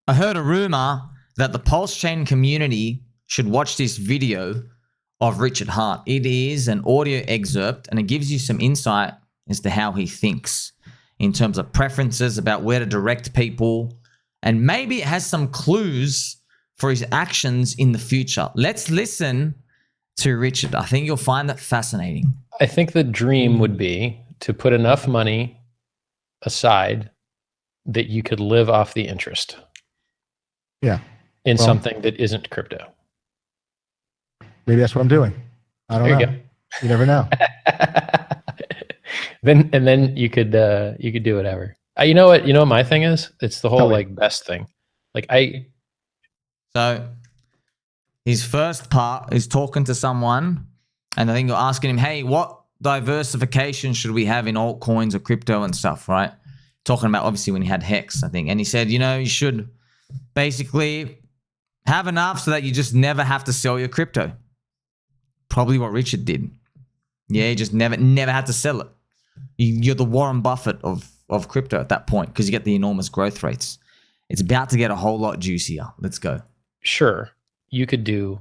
I heard a rumor that the PulseChain community should watch this video of Richard Hart. It is an audio excerpt and it gives you some insight as to how he thinks in terms of preferences about where to direct people, and maybe it has some clues for his actions in the future. Let's listen to Richard. I think you'll find that fascinating. I think the dream would be to put enough money aside that you could live off the interest. Yeah. In something that isn't crypto. Maybe that's what I'm doing. I don't know. You never know. Then you could do whatever. You know what my thing is? It's the whole best thing. So his first part is talking to someone, and I think you're asking him, hey, what diversification should we have in altcoins or crypto and stuff, right? Talking about obviously when he had Hex, I think. And he said, you should basically have enough so that you just never have to sell your crypto. Probably what Richard did. Yeah, he just never had to sell it. You're the Warren Buffett of crypto at that point because you get the enormous growth rates. It's about to get a whole lot juicier. Let's go. Sure. You could do,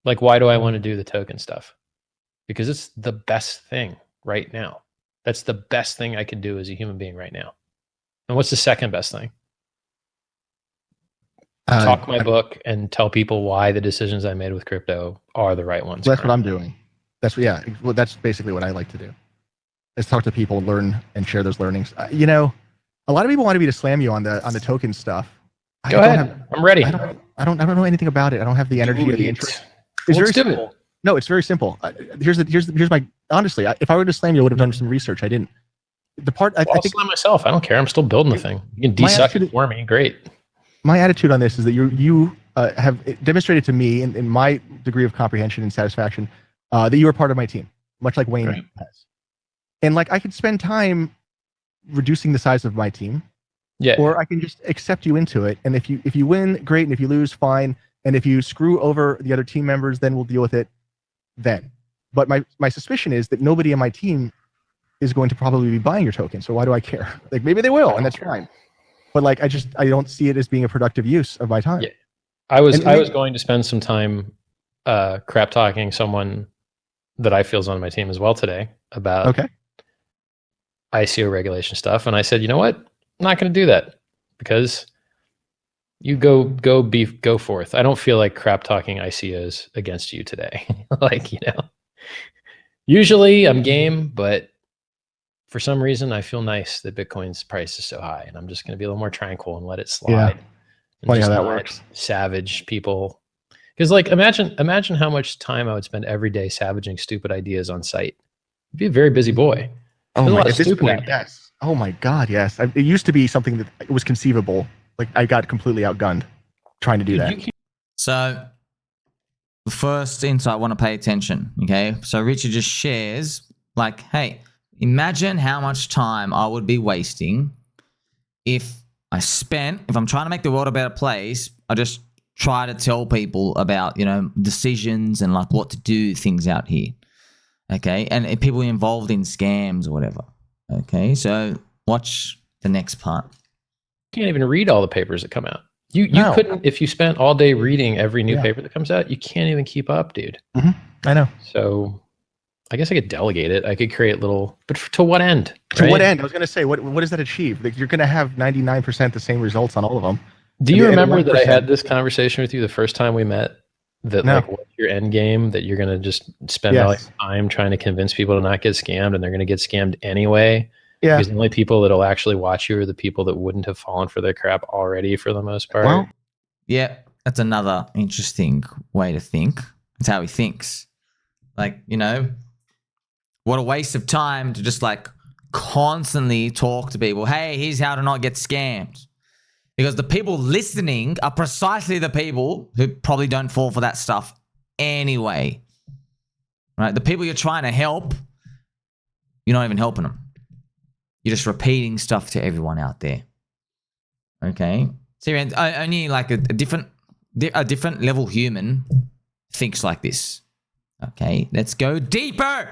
why do I want to do the token stuff? Because it's the best thing right now. That's the best thing I could do as a human being right now. And what's the second best thing? Talk my book and tell people why the decisions I made with crypto are the right ones. That's what I'm doing. That's basically what I like to do. Is talk to people, learn, and share those learnings. A lot of people wanted me to slam you on the token stuff. Go ahead. I'm ready. I don't know anything about it. I don't have the energy or the interest. It's very simple. No, it's very simple. Here's my honestly. If I were to slam you, I would have done some research. I didn't. I'll slam myself. I don't care. I'm still building the thing. You can desuck it for me. Great. My attitude on this is that you have demonstrated to me in my degree of comprehension and satisfaction that you are part of my team, much like Wayne has. And I could spend time reducing the size of my team, or I can just accept you into it. And if you win, great, and if you lose, fine. And if you screw over the other team members, then we'll deal with it then. But my suspicion is that nobody on my team is going to probably be buying your token. So why do I care? Maybe they will, and that's fine. But I don't see it as being a productive use of my time. Yeah. I was going to spend some time crap talking someone that I feel is on my team as well today about ICO regulation stuff, and I said, you know what? I'm not going to do that because you go forth. I don't feel like crap talking ICOs against you today. Usually I'm game, but for some reason, I feel nice that Bitcoin's price is so high, and I'm just going to be a little more tranquil and let it slide. Yeah. Funny how that works. Savage people, because imagine how much time I would spend every day savaging stupid ideas on site. I'd be a very busy boy. At this point, yes. Oh my God, yes. It used to be something that was conceivable. I got completely outgunned trying to do that. So the first insight I want to pay attention. Okay, so Richard just shares hey. Imagine how much time I would be wasting if I'm trying to make the world a better place, I just try to tell people about, decisions and what to do things out here. Okay. And people involved in scams or whatever. Okay. So watch the next part. You can't even read all the papers that come out. You couldn't, if you spent all day reading every new paper that comes out, you can't even keep up, dude. Mm-hmm. I know. So I guess I could delegate it. I could create but to what end? To what end? I was going to say, what does that achieve? You're going to have 99% the same results on all of them. Do you remember that I had this conversation with you the first time we met? That what's your end game? That you're going to just spend all your time trying to convince people to not get scammed, and they're going to get scammed anyway. Yeah. Because the only people that'll actually watch you are the people that wouldn't have fallen for their crap already, for the most part. Well, yeah, that's another interesting way to think. That's how he thinks. What a waste of time to just constantly talk to people. Hey, here's how to not get scammed. Because the people listening are precisely the people who probably don't fall for that stuff anyway. Right? The people you're trying to help, you're not even helping them. You're just repeating stuff to everyone out there. Okay? So only a different level human thinks like this. Okay? Let's go deeper.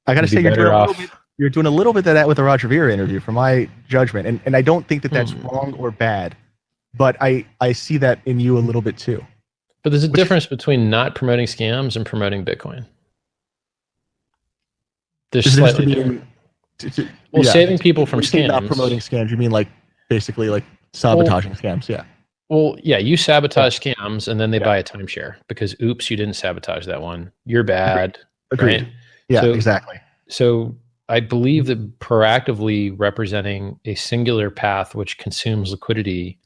I got to say, you're doing a little bit of that with the Roger Vera interview, from my judgment, and I don't think that that's wrong or bad. but I see that in you a little bit too. But there's a difference between not promoting scams and promoting Bitcoin. There's slightly different. Well, saving people from scams. Not promoting scams, you mean like basically like sabotaging scams, yeah. Well, yeah, you sabotage scams and then they buy a timeshare because oops, you didn't sabotage that one. You're bad. Agreed. Right? Yeah, exactly. So I believe that proactively representing a singular path which consumes liquidity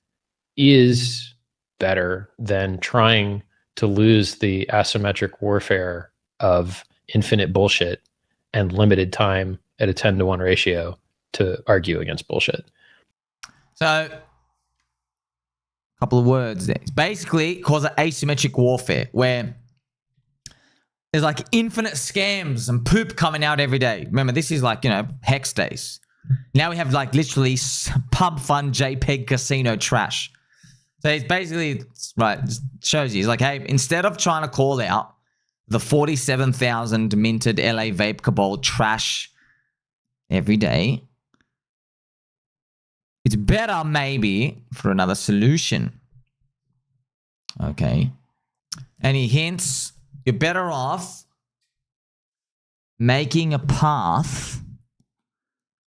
is better than trying to lose the asymmetric warfare of infinite bullshit and limited time at a 10-to-1 ratio to argue against bullshit. So, a couple of words there. It's basically calls it asymmetric warfare, where there's like infinite scams and poop coming out every day. Remember, this is like, hex days. Now we have like literally pub fun JPEG casino trash. So it's basically, right, just shows you. It's like, hey, instead of trying to call out the 47,000 minted LA Vape Cabal trash every day, it's better maybe for another solution. Okay. Any hints? You're better off making a path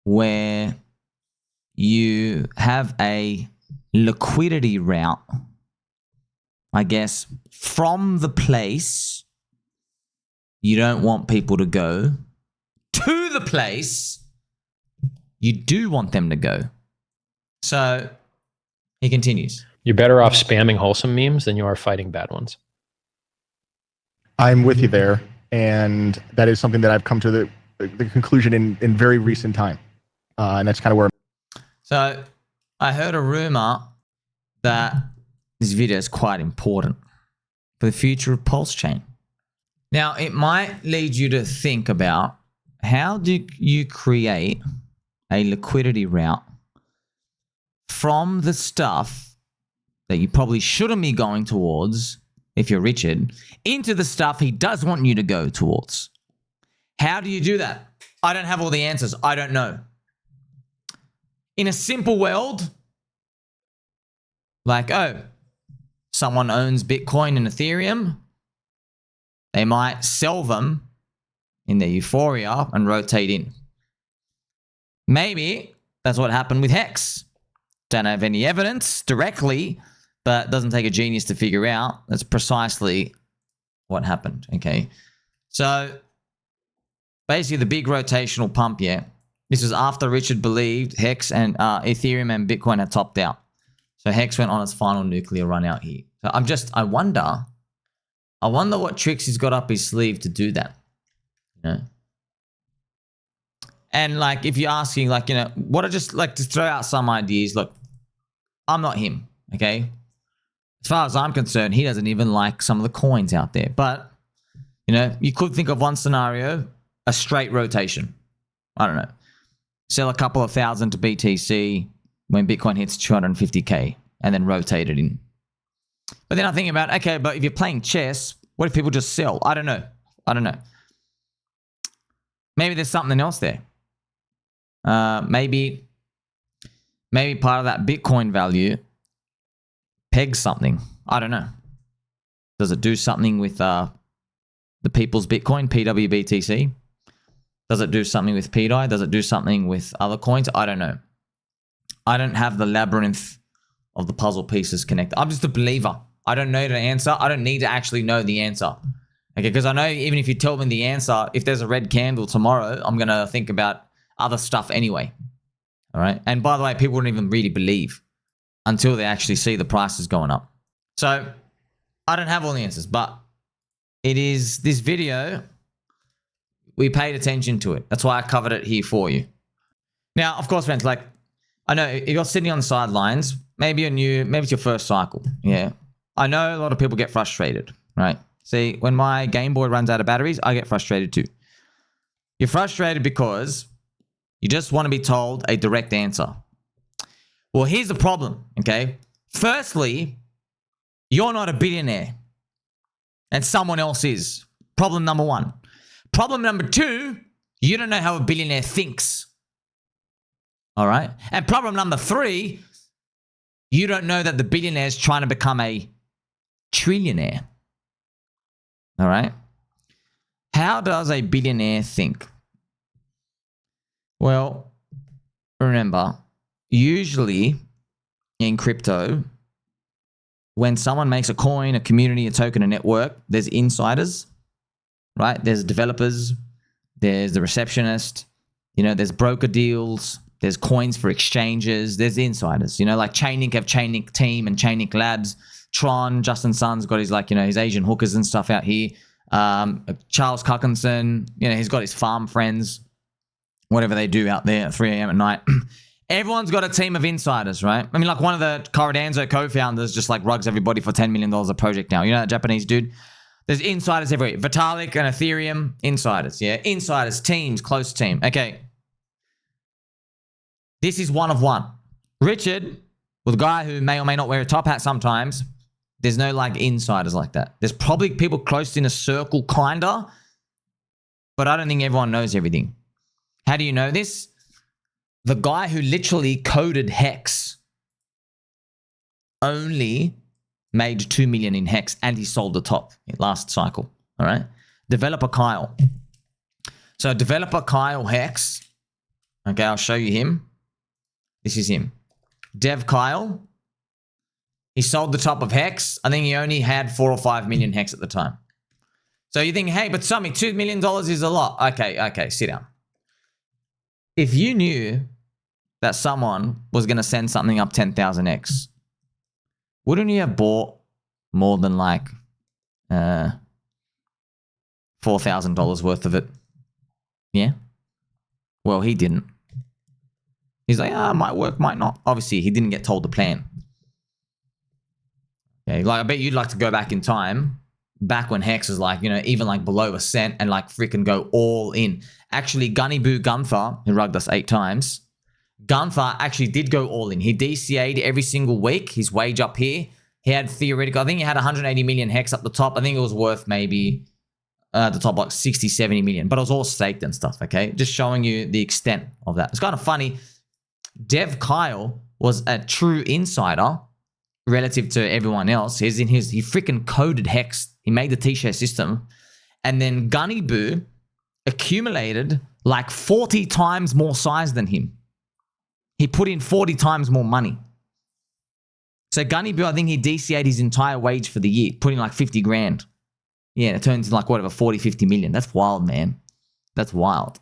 where you have a liquidity route, I guess, from the place you don't want people to go to the place you do want them to go. So he continues. You're better off spamming wholesome memes than you are fighting bad ones. I'm with you there. And that is something that I've come to the conclusion in very recent time. And that's kind of where. So I heard a rumor that this video is quite important for the future of PulseChain. Now, it might lead you to think about how do you create a liquidity route from the stuff that you probably shouldn't be going towards if you're Richard into the stuff he does want you to go towards. How do you do that? I don't have all the answers. I don't know. In a simple world, like, oh, someone owns Bitcoin and Ethereum, they might sell them in their Euphoria and rotate in. Maybe that's what happened with Hex. Don't have any evidence directly, but doesn't take a genius to figure out that's precisely what happened, okay? So basically the big rotational pump, yeah, this was after Richard believed Hex and Ethereum and Bitcoin had topped out. So Hex went on its final nuclear run out here. So I wonder what tricks he's got up his sleeve to do that, you know? And like, if you're asking, like, what I just like to throw out some ideas. Look, I'm not him, okay? As far as I'm concerned, he doesn't even like some of the coins out there. But, you could think of one scenario, a straight rotation. I don't know. Sell a couple of thousand to BTC when Bitcoin hits 250K and then rotate it in. But then I think about, okay, but if you're playing chess, what if people just sell? I don't know. Maybe there's something else there. Maybe part of that Bitcoin value pegs something. I don't know. Does it do something with the people's Bitcoin, PWBTC? Does it do something with PDI? Does it do something with other coins? I don't know. I don't have the labyrinth of the puzzle pieces connected. I'm just a believer. I don't know the answer. I don't need to actually know the answer. Okay, because I know even if you tell me the answer, if there's a red candle tomorrow, I'm going to think about other stuff anyway. All right. And by the way, people wouldn't even really believe until they actually see the prices going up. So I don't have all the answers, but it is this video. We paid attention to it. That's why I covered it here for you. Now, of course, friends, like, I know if you're sitting on the sidelines, maybe you're new, maybe it's your first cycle. Yeah. I know a lot of people get frustrated, right? See, when my Game Boy runs out of batteries, I get frustrated too. You're frustrated because you just want to be told a direct answer. Well, here's the problem, okay? Firstly, you're not a billionaire and someone else is. Problem number one. Problem number two, you don't know how a billionaire thinks. All right? And problem number three, You don't know that the billionaire is trying to become a trillionaire. All right? How does a billionaire think? Well, remember, usually in crypto, when someone makes a coin, a community, a token, a network, there's insiders, right? There's developers, there's the receptionist, there's broker deals, there's coins for exchanges, there's insiders, like Chainlink have Chainlink Team and Chainlink Labs. Tron, Justin Sun's got his his Asian hookers and stuff out here. Charles Cuckinson, he's got his farm friends, whatever they do out there at 3 a.m. at night. Everyone's got a team of insiders, right? I mean, like one of the Corridanzo co-founders just rugs everybody for $10 million a project now. You know that Japanese dude? There's insiders everywhere. Vitalik and Ethereum, insiders, yeah? Insiders, teams, close team. Okay. This is one of one. Richard, with a guy who may or may not wear a top hat sometimes, there's no insiders like that. There's probably people close in a circle, kinda, but I don't think everyone knows everything. How do you know this? The guy who literally coded Hex only made 2 million in Hex and he sold the top last cycle. All right. Developer Kyle. So developer Kyle Hex. Okay, I'll show you him. This is him. Dev Kyle. He sold the top of Hex. I think he only had 4 or 5 million Hex at the time. So you think, hey, but Sommi, $2 million is a lot. Okay, sit down. If you knew that someone was going to send something up 10,000x, wouldn't you have bought more than $4,000 worth of it? Yeah? Well, he didn't. He's like, might work, might not. Obviously, he didn't get told the plan. Okay, I bet you'd like to go back in time, back when Hex was even below a cent and freaking go all in. Actually, Gunny Boo Gunther, who rugged us 8 times, Gunther actually did go all in. He DCA'd every single week, his wage up here. He had theoretical, I think he had 180 million Hex up the top. I think it was worth maybe at the top 60, 70 million, but it was all staked and stuff, okay? Just showing you the extent of that. It's kind of funny. Dev Kyle was a true insider relative to everyone else. He freaking coded Hex. He made the T-share system. And then Gunny Boo accumulated 40 times more size than him. He put in 40 times more money. So Gunny Boo, I think he DCA'd his entire wage for the year, put in 50 grand. Yeah, it turns into whatever, 40, 50 million. That's wild, man. That's wild.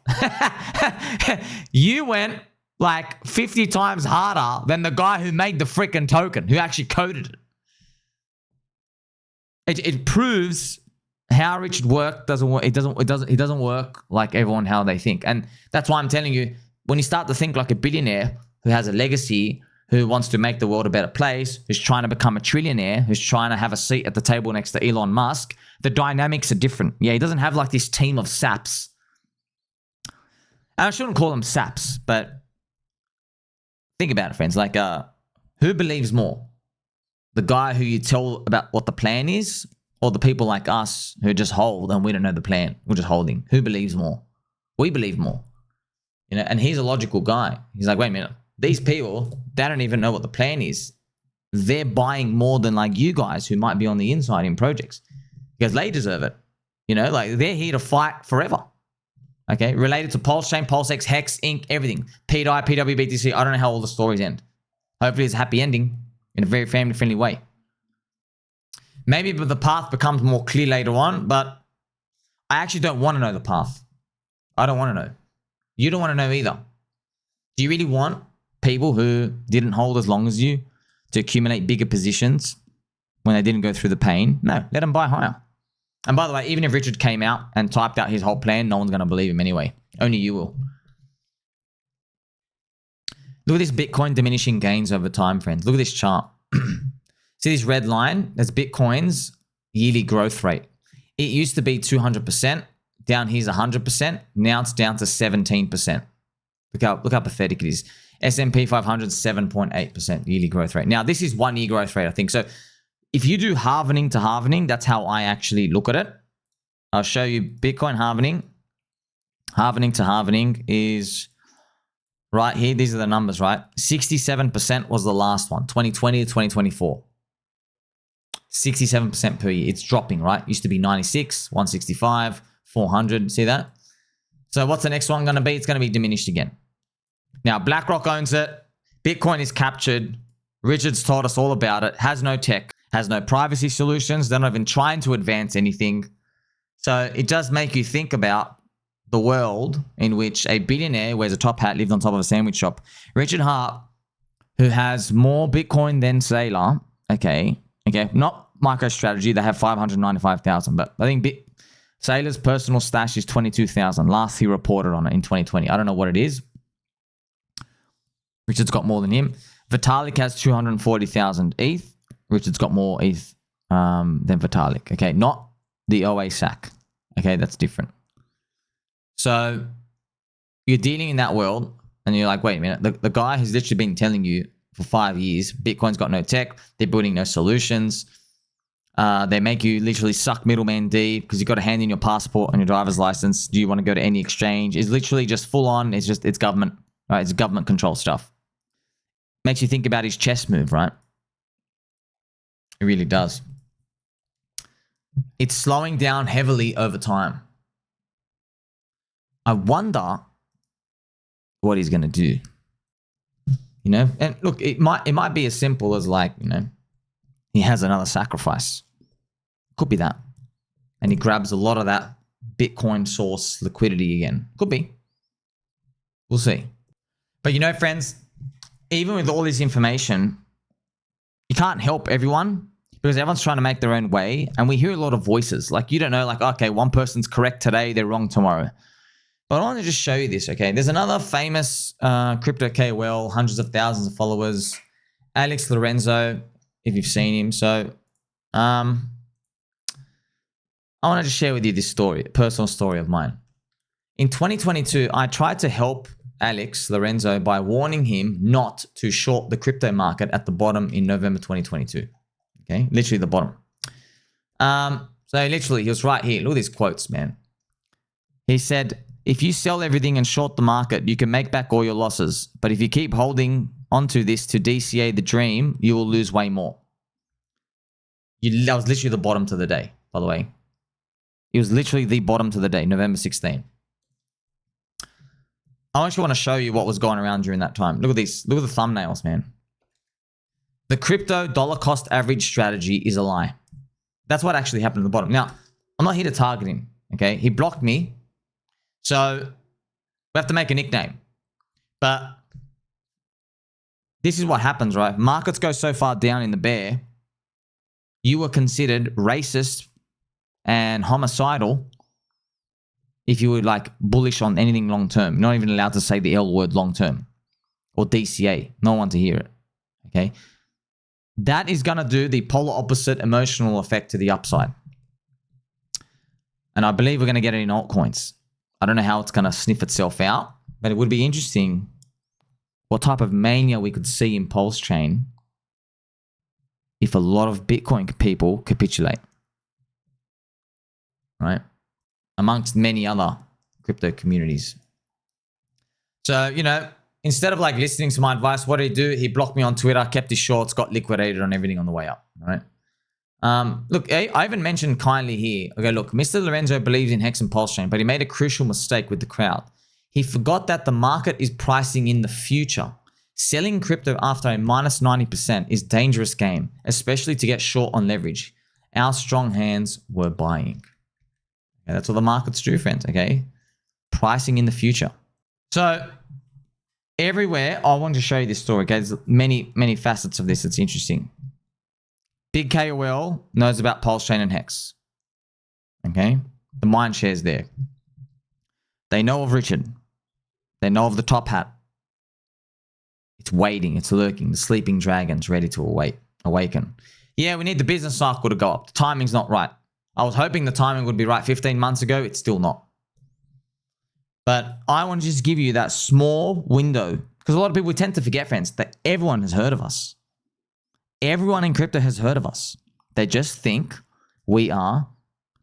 You went 50 times harder than the guy who made the freaking token, who actually coded it. It proves how Richard work doesn't work. It doesn't work like everyone how they think. And that's why I'm telling you, when you start to think like a billionaire who has a legacy, who wants to make the world a better place, who's trying to become a trillionaire, who's trying to have a seat at the table next to Elon Musk, the dynamics are different. Yeah, he doesn't have this team of saps. And I shouldn't call them saps, but think about it, friends. Who believes more? The guy who you tell about what the plan is, or the people like us who just hold and we don't know the plan? We're just holding. Who believes more? We believe more. And he's a logical guy. He's like, wait a minute. These people, they don't even know what the plan is. They're buying more than you guys who might be on the inside in projects. Because they deserve it. They're here to fight forever. Okay, related to PulseChain, PulseX, Hex, Inc., everything. PDI, PWBTC, I don't know how all the stories end. Hopefully it's a happy ending in a very family-friendly way. Maybe the path becomes more clear later on, but I actually don't want to know the path. I don't want to know. You don't want to know either. Do you really want people who didn't hold as long as you to accumulate bigger positions when they didn't go through the pain? No, let them buy higher. And by the way, even if Richard came out and typed out his whole plan, no one's going to believe him anyway. Only you will. Look at this Bitcoin diminishing gains over time, friends. Look at this chart. See this red line? That's Bitcoin's yearly growth rate. It used to be 200%. Down here's 100%. Now it's down to 17%. Look how pathetic it is. S&P 500, 7.8% yearly growth rate. Now, this is 1 year growth rate, I think. So if you do halvening to halvening, that's how I actually look at it. I'll show you Bitcoin halvening. Halvening to halvening is right here, these are the numbers, right? 67% was the last one, 2020 to 2024. 67% per year. It's dropping, right? Used to be 96, 165, 400. See that? So what's the next one going to be? It's going to be diminished again. Now, BlackRock owns it. Bitcoin is captured. Richard's taught us all about it. Has no tech, has no privacy solutions. They're not even trying to advance anything. So it does make you think about the world in which a billionaire wears a top hat, lived on top of a sandwich shop. Richard Hart, who has more Bitcoin than Saylor, okay, not MicroStrategy, they have 595,000, but I think Saylor's personal stash is 22,000. Last he reported on it in 2020. I don't know what it is. Richard's got more than him. Vitalik has 240,000 ETH. Richard's got more ETH than Vitalik. Okay, not the OA SAC. Okay, that's different. So you're dealing in that world and you're like, wait a minute, the guy who's literally been telling you for 5 years, Bitcoin's got no tech, they're building no solutions. They make you literally suck middleman D because you've got to hand in your passport and your driver's license. Do you want to go to any exchange? It's literally just full on. It's government, right? It's government control stuff. Makes you think about his chess move, right? It really does. It's slowing down heavily over time. I wonder what he's going to do. You know, and look, it might be as simple as like, you know, he has another sacrifice. Could be that. And he grabs a lot of that Bitcoin source liquidity again. Could be. We'll see. But you know, friends, even with all this information, you can't help everyone because everyone's trying to make their own way. And we hear a lot of voices. Like you don't know, like, okay, one person's correct today, they're wrong tomorrow. But I want to just show you this, okay? There's another famous crypto KOL, hundreds of thousands of followers, Alex Lorenzo, if you've seen him. So I want to just share with you this story, a personal story of mine. In 2022, I tried to help Alex Lorenzo by warning him not to short the crypto market at the bottom in November 2022. Okay, literally the bottom. So literally, he was right here. Look at these quotes, man. He said, if you sell everything and short the market, you can make back all your losses. But if you keep holding onto this to DCA the dream, you will lose way more. That was literally the bottom to the day, by the way. It was literally the bottom to the day, November 16. I actually want to show you what was going around during that time. Look at these. Look at the thumbnails, man. The crypto dollar cost average strategy is a lie. That's what actually happened at the bottom. Now, I'm not here to target him, okay? He blocked me. So we have to make a nickname. But this is what happens, right? Markets go so far down in the bear, you were considered racist and homicidal if you were like bullish on anything long term. You're not even allowed to say the L word long term or DCA. No one to hear it. Okay. That is going to do the polar opposite emotional effect to the upside. And I believe we're going to get it in altcoins. I don't know how it's going to sniff itself out, but it would be interesting what type of mania we could see in PulseChain if a lot of Bitcoin people capitulate, right? Amongst many other crypto communities. So, you know, instead of like listening to my advice, what did he do? He blocked me on Twitter, kept his shorts, got liquidated on everything on the way up, right? Look, I even mentioned kindly here. Okay, look, Mr. Lorenzo believes in Hex and PulseChain, but he made a crucial mistake with the crowd. He forgot that the market is pricing in the future. Selling crypto after a minus 90% is a dangerous game, especially to get short on leverage. Our strong hands were buying. Okay, that's what the markets do, friends, okay? Pricing in the future. So everywhere, I want to show you this story, okay? There's many, many facets of this. It's interesting. Big KOL knows about PulseChain and Hex. Okay? The mind share's there. They know of Richard. They know of the top hat. It's waiting. It's lurking. The sleeping dragon's ready to awaken. Yeah, we need the business cycle to go up. The timing's not right. I was hoping the timing would be right 15 months ago. It's still not. But I want to just give you that small window because a lot of people tend to forget, friends, that everyone has heard of us. Everyone in crypto has heard of us. They just think we are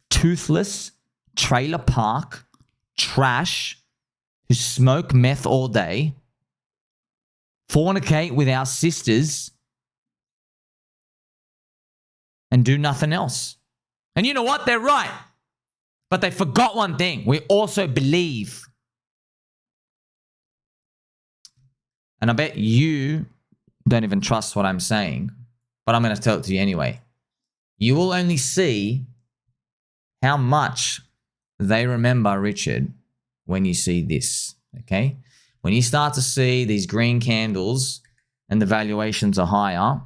toothless, trailer park, trash, who smoke meth all day fornicate with our sisters, and do nothing else. And you know what? They're right. But they forgot one thing. We also believe. And I bet you don't even trust what I'm saying, but I'm going to tell it to you anyway. You will only see how much they remember Richard when you see this, okay? When you start to see these green candles and the valuations are higher,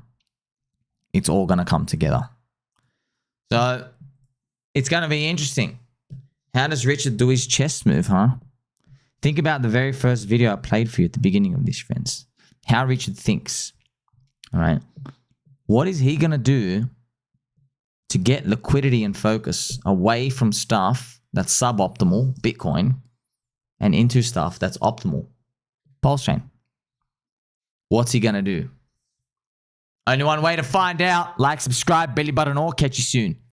it's all going to come together. So it's going to be interesting. How does Richard do his chess move, huh? Think about the very first video I played for you at the beginning of this, friends. How Richard thinks, all right? What is he going to do to get liquidity and focus away from stuff that's suboptimal, Bitcoin, and into stuff that's optimal, PulseChain? What's he going to do? Only one way to find out. Like, subscribe, belly button, or catch you soon.